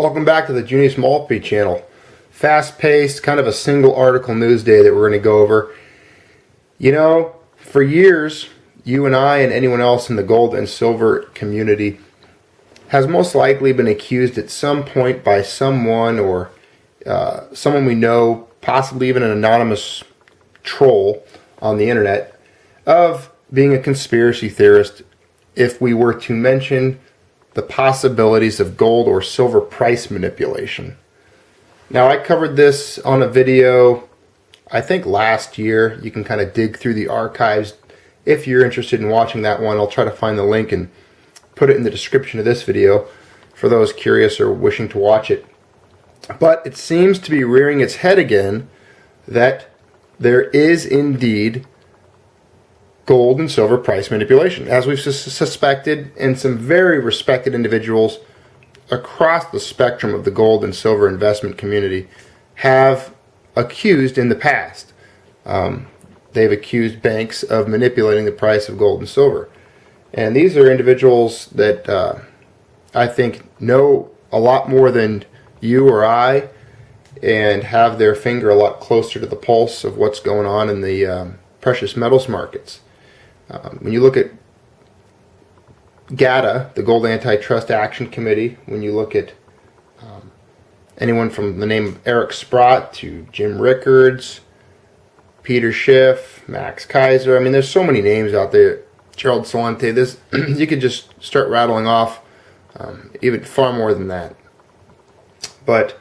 Welcome back to the Junius Maltby channel. Fast-paced, kind of a single article news day that we're going to go over. You know, for years, you and I and anyone else in the gold and silver community has most likely been accused at some point by someone or someone we know, possibly even an anonymous troll on the internet, of being a conspiracy theorist if we were to mention the possibilities of gold or silver price manipulation. Now, I covered this on a video, I think last year. You can kind of dig through the archives if you're interested in watching that one. I'll try to find the link and put it in the description of this video for those curious or wishing to watch it. But it seems to be rearing its head again that there is indeed gold and silver price manipulation, as we've suspected, and some very respected individuals across the spectrum of the gold and silver investment community have accused in the past. They've accused banks of manipulating the price of gold and silver. And these are individuals that I think know a lot more than you or I, and have their finger a lot closer to the pulse of what's going on in the precious metals markets. When you look at GATA, the Gold Antitrust Action Committee, when you look at anyone from the name of Eric Sprott to Jim Rickards, Peter Schiff, Max Kaiser, I mean, there's so many names out there, Gerald Celente, this, you could just start rattling off even far more than that. But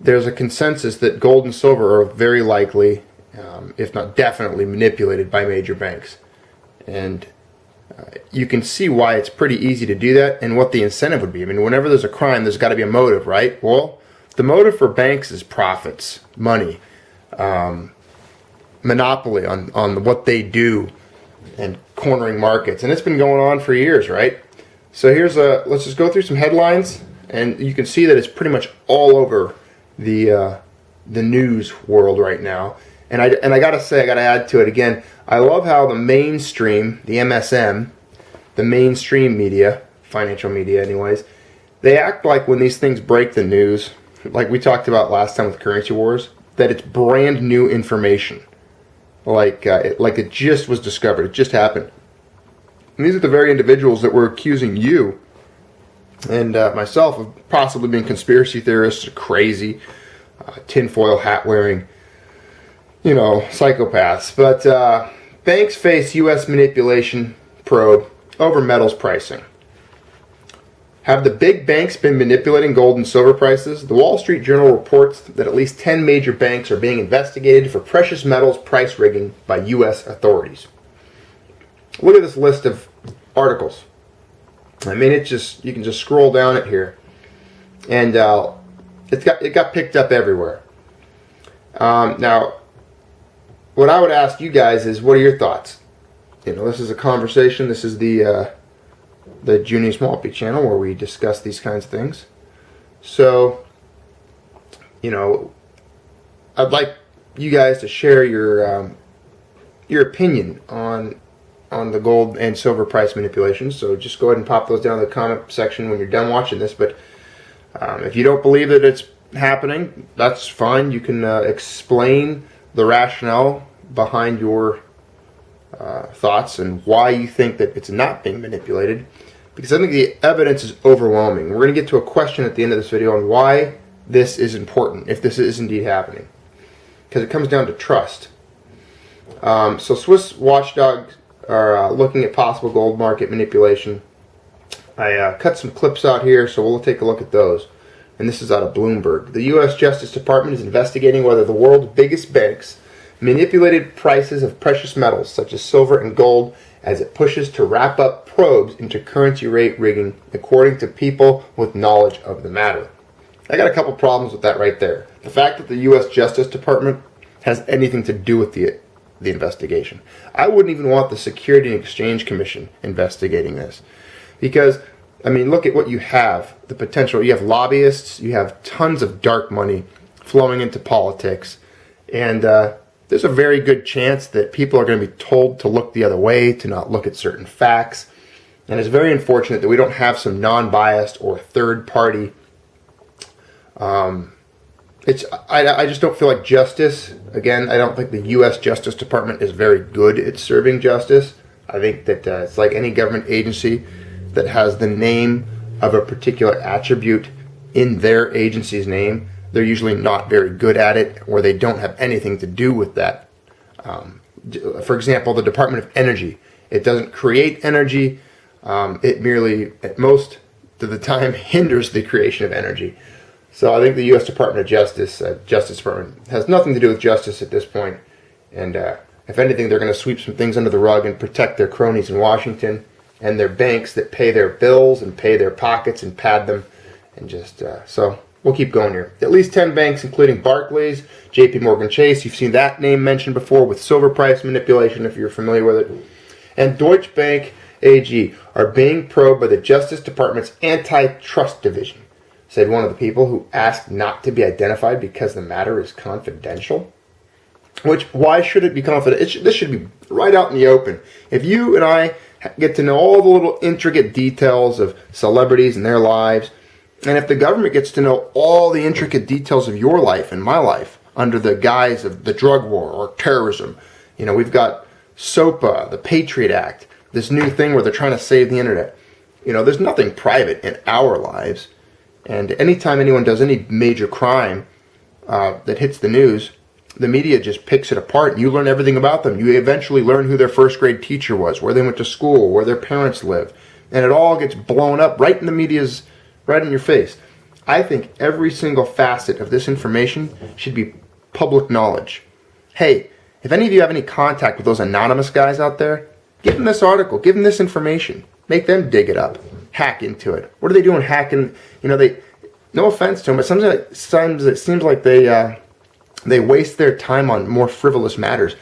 there's a consensus that gold and silver are very likely, if not definitely, manipulated by major banks. And you can see why it's pretty easy to do that and what the incentive would be. I mean, whenever there's a crime, there's got to be a motive, right? Well, the motive for banks is profits, money, monopoly on what they do, and cornering markets. And it's been going on for years, right? So let's just go through some headlines, and you can see that it's pretty much all over the news world right now. And I gotta say, I gotta add to it again, I love how the mainstream, the MSM, the mainstream media, financial media anyways, they act like when these things break the news, like we talked about last time with currency wars, that it's brand new information. Like it just was discovered, it just happened. And these are the very individuals that were accusing you and myself of possibly being conspiracy theorists, crazy, tinfoil hat wearing, you know, psychopaths. But banks face U.S. manipulation probe over metals pricing. Have the big banks been manipulating gold and silver prices? The Wall Street Journal reports that at least 10 major banks are being investigated for precious metals price rigging by U.S. authorities. Look at this list of articles. I mean, you can just scroll down it here, and it got picked up everywhere. Now, what I would ask you guys is, what are your thoughts? You know, this is a conversation. This is the Junius Maltby channel where we discuss these kinds of things. So, you know, I'd like you guys to share your opinion on the gold and silver price manipulations. So just go ahead and pop those down in the comment section when you're done watching this. But if you don't believe that it's happening, that's fine. You can explain the rationale behind your thoughts and why you think that it's not being manipulated, because I think the evidence is overwhelming. We're going to get to a question at the end of this video on why this is important, if this is indeed happening, because it comes down to trust. So Swiss watchdogs are looking at possible gold market manipulation. I cut some clips out here, so we'll take a look at those. And this is out of Bloomberg. The U.S. Justice Department is investigating whether the world's biggest banks manipulated prices of precious metals such as silver and gold as it pushes to wrap up probes into currency rate rigging, according to people with knowledge of the matter. I got a couple problems with that right there. The fact that the U.S. Justice Department has anything to do with the investigation. I wouldn't even want the Security and Exchange Commission investigating this, because I mean, look at what you have, the potential. You have lobbyists, you have tons of dark money flowing into politics, and there's a very good chance that people are going to be told to look the other way, to not look at certain facts. And it's very unfortunate that we don't have some non-biased or third-party I just don't feel like justice. Again, I don't think the U.S. Justice Department is very good at serving justice. I think that it's like any government agency that has the name of a particular attribute in their agency's name. They're usually not very good at it, or they don't have anything to do with that. For example, the Department of Energy. It doesn't create energy. It merely, at most of the time, hinders the creation of energy. So I think the U.S. Department of Justice, Justice Department, has nothing to do with justice at this point. And if anything, they're going to sweep some things under the rug and protect their cronies in Washington and their banks that pay their bills and pay their pockets and pad them. And just, so we'll keep going here. At least 10 banks, including Barclays, JP Morgan Chase, you've seen that name mentioned before with silver price manipulation if you're familiar with it, and Deutsche Bank AG are being probed by the Justice Department's Antitrust Division, said one of the people who asked not to be identified because the matter is confidential. Which, why should it be confidential? This should be right out in the open. If you and I get to know all the little intricate details of celebrities and their lives, and if the government gets to know all the intricate details of your life and my life under the guise of the drug war or terrorism, we've got SOPA, the Patriot Act, this new thing where they're trying to save the internet. There's nothing private in our lives. And anytime anyone does any major crime that hits the news, the media just picks it apart and you learn everything about them. You eventually learn who their first grade teacher was, where they went to school, where their parents live. And it all gets blown up right in the media's, right in your face. I think every single facet of this information should be public knowledge. Hey, if any of you have any contact with those anonymous guys out there, give them this article, give them this information. Make them dig it up, hack into it. What are they doing hacking? No offense to them, but sometimes it seems like they waste their time on more frivolous matters.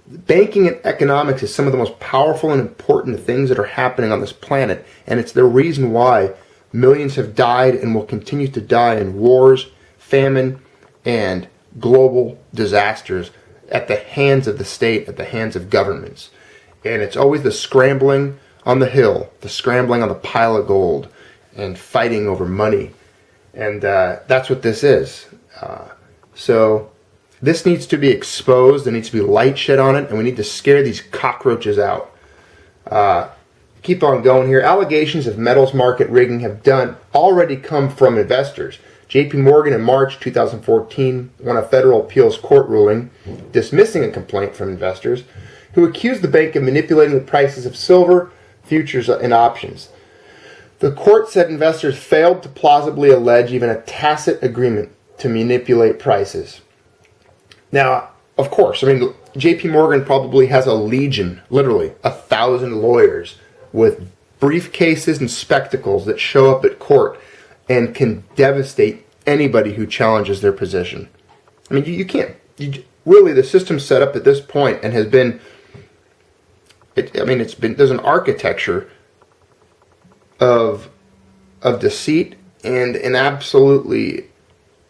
Banking and economics is some of the most powerful and important things that are happening on this planet, and it's the reason why millions have died and will continue to die in wars, famine, and global disasters at the hands of the state, at the hands of governments. And it's always the scrambling on the hill, the scrambling on the pile of gold, and fighting over money. And that's what this is. So this needs to be exposed. There needs to be light shed on it, and we need to scare these cockroaches out. Keep on going here. Allegations of metals market rigging have already come from investors. JP Morgan in March 2014 won a federal appeals court ruling dismissing a complaint from investors who accused the bank of manipulating the prices of silver, futures, and options. The court said investors failed to plausibly allege even a tacit agreement to manipulate prices. Now, of course, JP Morgan probably has a legion, literally 1,000 lawyers with briefcases and spectacles that show up at court and can devastate anybody who challenges their position. You can't. Really, the system's set up at this point and has been. There's an architecture of deceit and an absolutely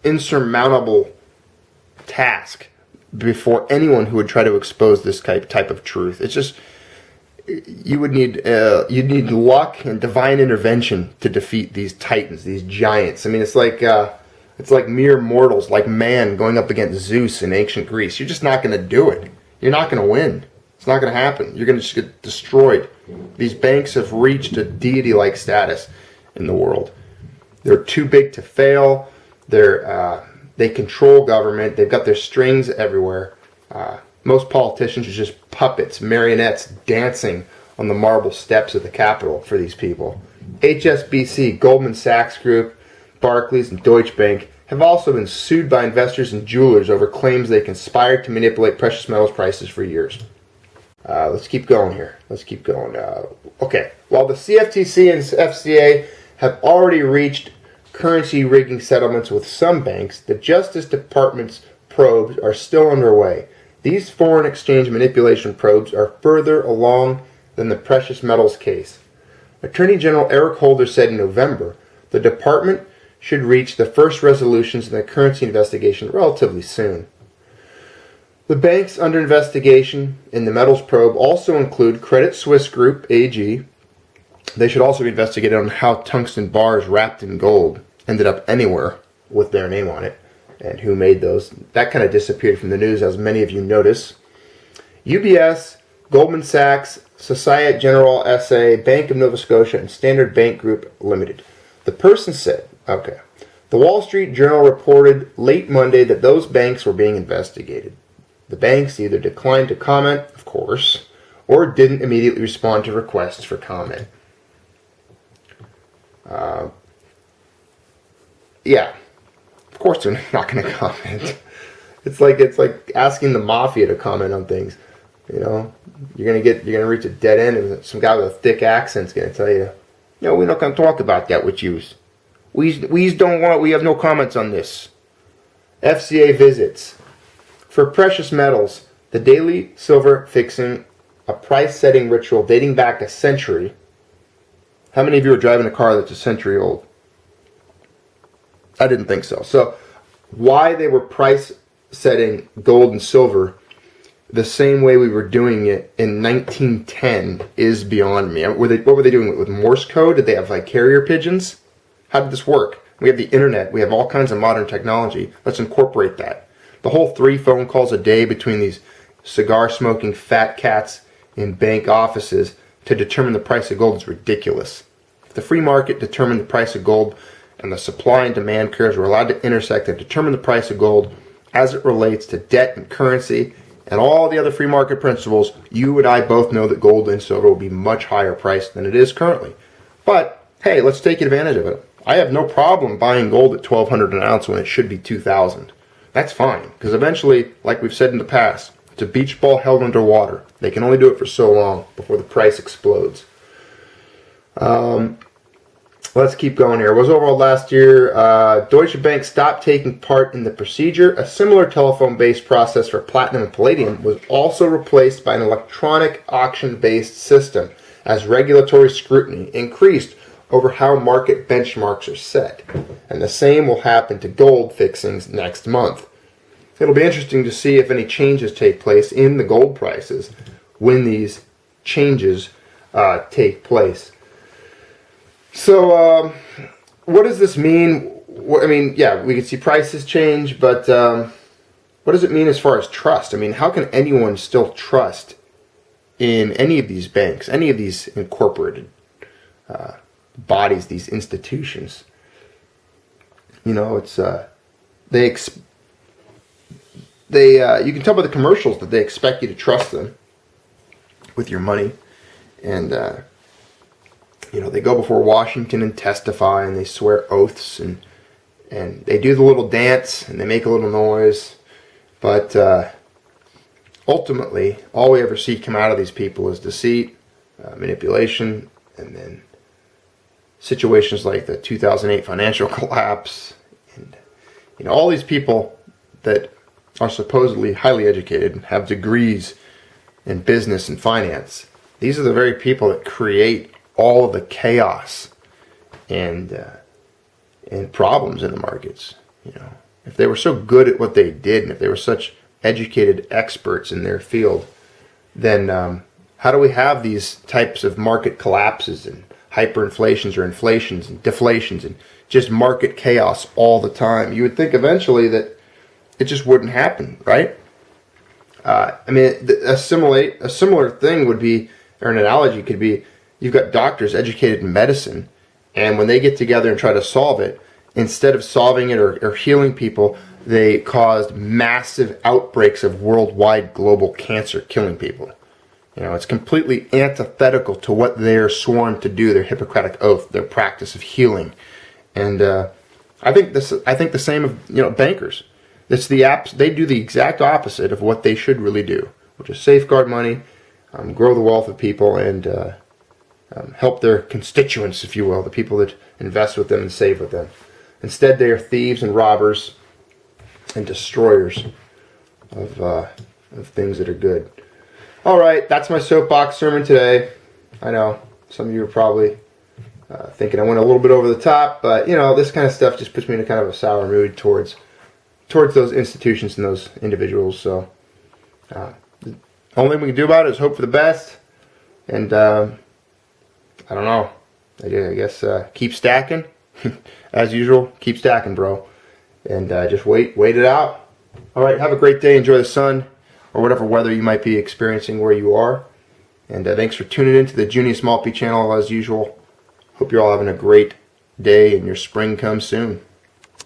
insurmountable task before anyone who would try to expose this type of truth. It's just you'd need luck and divine intervention to defeat these titans, these giants. It's like mere mortals, like man going up against Zeus in ancient Greece. You're just not going to do it. You're not going to win. It's not going to happen. You're going to just get destroyed. These banks have reached a deity-like status in the world. They're too big to fail. They control government. They've got their strings everywhere. Most politicians are just puppets, marionettes dancing on the marble steps of the Capitol for these people. HSBC, Goldman Sachs Group, Barclays, and Deutsche Bank have also been sued by investors and jewelers over claims they conspired to manipulate precious metals prices for years. Let's keep going here. Okay. While the CFTC and FCA have already reached currency rigging settlements with some banks, the Justice Department's probes are still underway. These foreign exchange manipulation probes are further along than the precious metals case. Attorney General Eric Holder said in November the department should reach the first resolutions in the currency investigation relatively soon. The banks under investigation in the metals probe also include Credit Suisse Group AG. They should also be investigated on how tungsten bars wrapped in gold ended up anywhere with their name on it and who made those. That kind of disappeared from the news, as many of you notice. UBS, Goldman Sachs, Societe Generale SA, Bank of Nova Scotia, and Standard Bank Group Limited. The person said, okay, the Wall Street Journal reported late Monday that those banks were being investigated. The banks either declined to comment, of course, or didn't immediately respond to requests for comment. Yeah, of course they're not going to comment. It's like asking the mafia to comment on things. You know, you're gonna reach a dead end, and some guy with a thick accent's gonna tell you, "No, we're not gonna talk about that with you. We don't want. We have no comments on this." FCA visits for precious metals. The daily silver fixing, a price-setting ritual dating back a century. How many of you are driving a car that's a century old? I didn't think so. So, why they were price-setting gold and silver the same way we were doing it in 1910 is beyond me. What were they doing with Morse code? Did they have like carrier pigeons? How did this work? We have the internet. We have all kinds of modern technology. Let's incorporate that. The whole 3 phone calls a day between these cigar-smoking fat cats in bank offices to determine the price of gold is ridiculous. If the free market determined the price of gold and the supply and demand curves were allowed to intersect and determine the price of gold as it relates to debt and currency and all the other free market principles, you and I both know that gold and silver will be much higher priced than it is currently. But, hey, let's take advantage of it. I have no problem buying gold at $1,200 an ounce when it should be $2,000. That's fine, because eventually, like we've said in the past, it's a beach ball held underwater. They can only do it for so long before the price explodes. Let's keep going here. It was overall last year. Deutsche Bank stopped taking part in the procedure. A similar telephone-based process for platinum and palladium was also replaced by an electronic auction-based system as regulatory scrutiny increased over how market benchmarks are set. And the same will happen to gold fixings next month. It'll be interesting to see if any changes take place in the gold prices when these changes take place. So, what does this mean? I mean, yeah, we can see prices change, but what does it mean as far as trust? I mean, how can anyone still trust in any of these banks, any of these incorporated bodies, these institutions? You know, it's you can tell by the commercials that they expect you to trust them with your money, and you know, they go before Washington and testify, and they swear oaths, and they do the little dance, and they make a little noise. But ultimately, all we ever see come out of these people is deceit, manipulation, and then situations like the 2008 financial collapse. And, you know, all these people that are supposedly highly educated and have degrees in business and finance, these are the very people that create all of the chaos and problems in the markets. You know, if they were so good at what they did, and if they were such educated experts in their field, then how do we have these types of market collapses and hyperinflations or inflations and deflations and just market chaos all the time? You would think eventually that it just wouldn't happen, right? I mean, a similar thing would be, or an analogy could be, you've got doctors educated in medicine, and when they get together and try to solve it, instead of solving it or healing people, they caused massive outbreaks of worldwide global cancer, killing people. You know, it's completely antithetical to what they're sworn to do, their Hippocratic oath, their practice of healing. And I think the same of, you know, bankers. They do the exact opposite of what they should really do, which is safeguard money, grow the wealth of people, and help their constituents, if you will, the people that invest with them and save with them. Instead, they are thieves and robbers and destroyers of things that are good. All right, that's my soapbox sermon today. I know some of you are probably thinking I went a little bit over the top, but you know, this kind of stuff just puts me in a kind of a sour mood towards those institutions and those individuals. So the only thing we can do about it is hope for the best, and I don't know. I guess keep stacking. As usual, keep stacking, bro. and just wait it out. All right, have a great day. Enjoy the sun or whatever weather you might be experiencing where you are. And thanks for tuning in to the Junius Maltby channel as usual. Hope you're all having a great day and your spring comes soon.